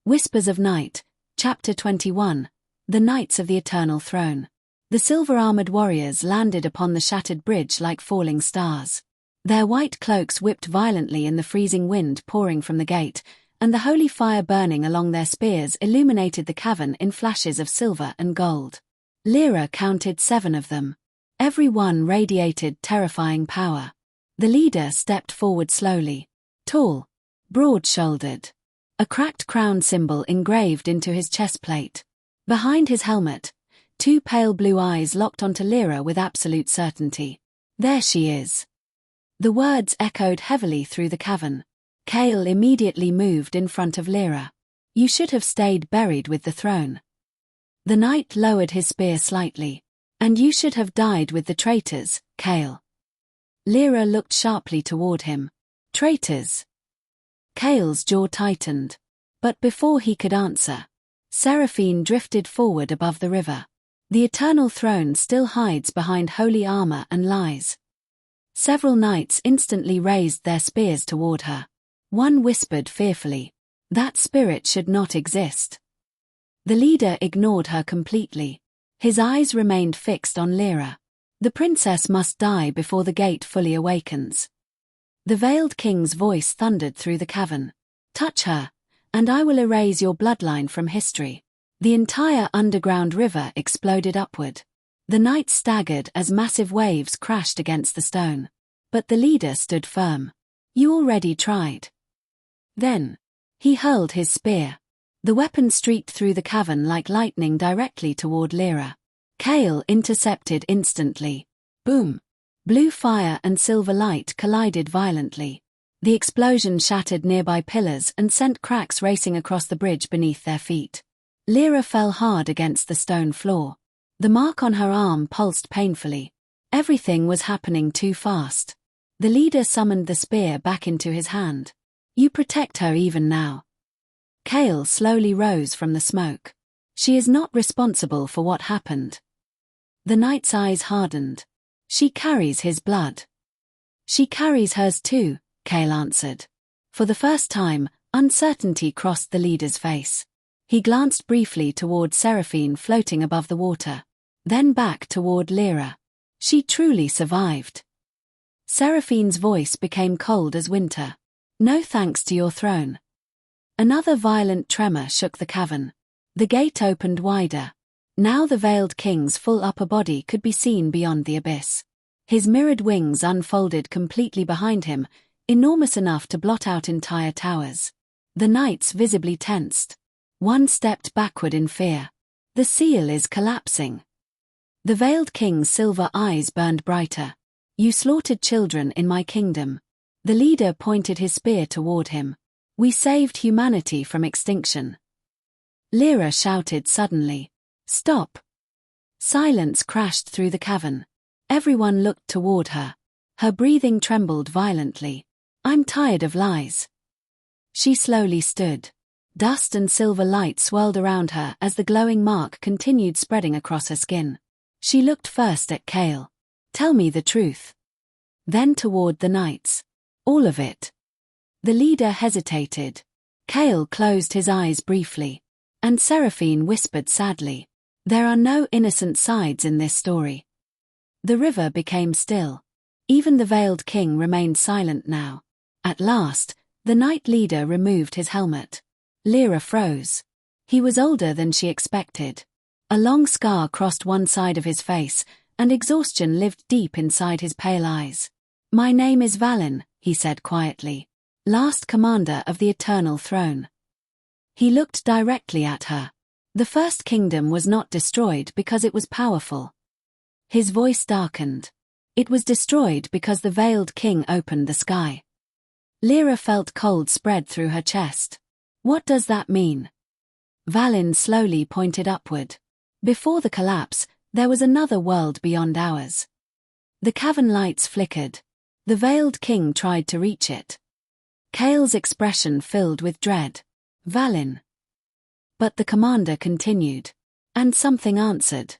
Whispers of Night, Chapter 21, The Knights of the Eternal Throne. The silver-armored warriors landed upon the shattered bridge like falling stars. Their white cloaks whipped violently in the freezing wind pouring from the gate, and the holy fire burning along their spears illuminated the cavern in flashes of silver and gold. Lira counted 7 of them. Every one radiated terrifying power. The leader stepped forward slowly, tall, broad-shouldered, a cracked crown symbol engraved into his chest plate. Behind his helmet, 2 pale blue eyes locked onto Lira with absolute certainty. There she is. The words echoed heavily through the cavern. Kale immediately moved in front of Lira. You should have stayed buried with the throne. The knight lowered his spear slightly. And you should have died with the traitors, Kale. Lira looked sharply toward him. Traitors? Kale's jaw tightened. But before he could answer, Seraphine drifted forward above the river. The eternal throne still hides behind holy armor and lies. Several knights instantly raised their spears toward her. One whispered fearfully, "That spirit should not exist." The leader ignored her completely. His eyes remained fixed on Lira. The princess must die before the gate fully awakens. The veiled king's voice thundered through the cavern. "Touch her, and I will erase your bloodline from history." The entire underground river exploded upward. The knights staggered as massive waves crashed against the stone. But the leader stood firm. "You already tried." Then, he hurled his spear. The weapon streaked through the cavern like lightning directly toward Lira. Kale intercepted instantly. Boom! Blue fire and silver light collided violently. The explosion shattered nearby pillars and sent cracks racing across the bridge beneath their feet. Lira fell hard against the stone floor. The mark on her arm pulsed painfully. Everything was happening too fast. The leader summoned the spear back into his hand. "You protect her even now." Kale slowly rose from the smoke. "She is not responsible for what happened." The knight's eyes hardened. "She carries his blood." "She carries hers too," Kale answered. For the first time, uncertainty crossed the leader's face. He glanced briefly toward Seraphine floating above the water, then back toward Lira. She truly survived. Seraphine's voice became cold as winter. "No thanks to your throne." Another violent tremor shook the cavern. The gate opened wider. Now the veiled king's full upper body could be seen beyond the abyss. His mirrored wings unfolded completely behind him, enormous enough to blot out entire towers. The knights visibly tensed. One stepped backward in fear. "The seal is collapsing." The veiled king's silver eyes burned brighter. "You slaughtered children in my kingdom." The leader pointed his spear toward him. "We saved humanity from extinction." Lira shouted suddenly, "Stop!" Silence crashed through the cavern. Everyone looked toward her. Her breathing trembled violently. "I'm tired of lies." She slowly stood. Dust and silver light swirled around her as the glowing mark continued spreading across her skin. She looked first at Kale. "Tell me the truth." Then toward the knights. "All of it." The leader hesitated. Kale closed his eyes briefly. And Seraphine whispered sadly, "There are no innocent sides in this story." The river became still. Even the veiled king remained silent now. At last, the knight leader removed his helmet. Lira froze. He was older than she expected. A long scar crossed one side of his face, and exhaustion lived deep inside his pale eyes. "My name is Valin," he said quietly, "last commander of the Eternal Throne." He looked directly at her. The First Kingdom was not destroyed because it was powerful. His voice darkened. It was destroyed because the veiled king opened the sky. Lira felt cold spread through her chest. "What does that mean?" Valin slowly pointed upward. "Before the collapse, there was another world beyond ours." The cavern lights flickered. The veiled king tried to reach it. Kale's expression filled with dread. "Valin." But the commander continued. "And something answered."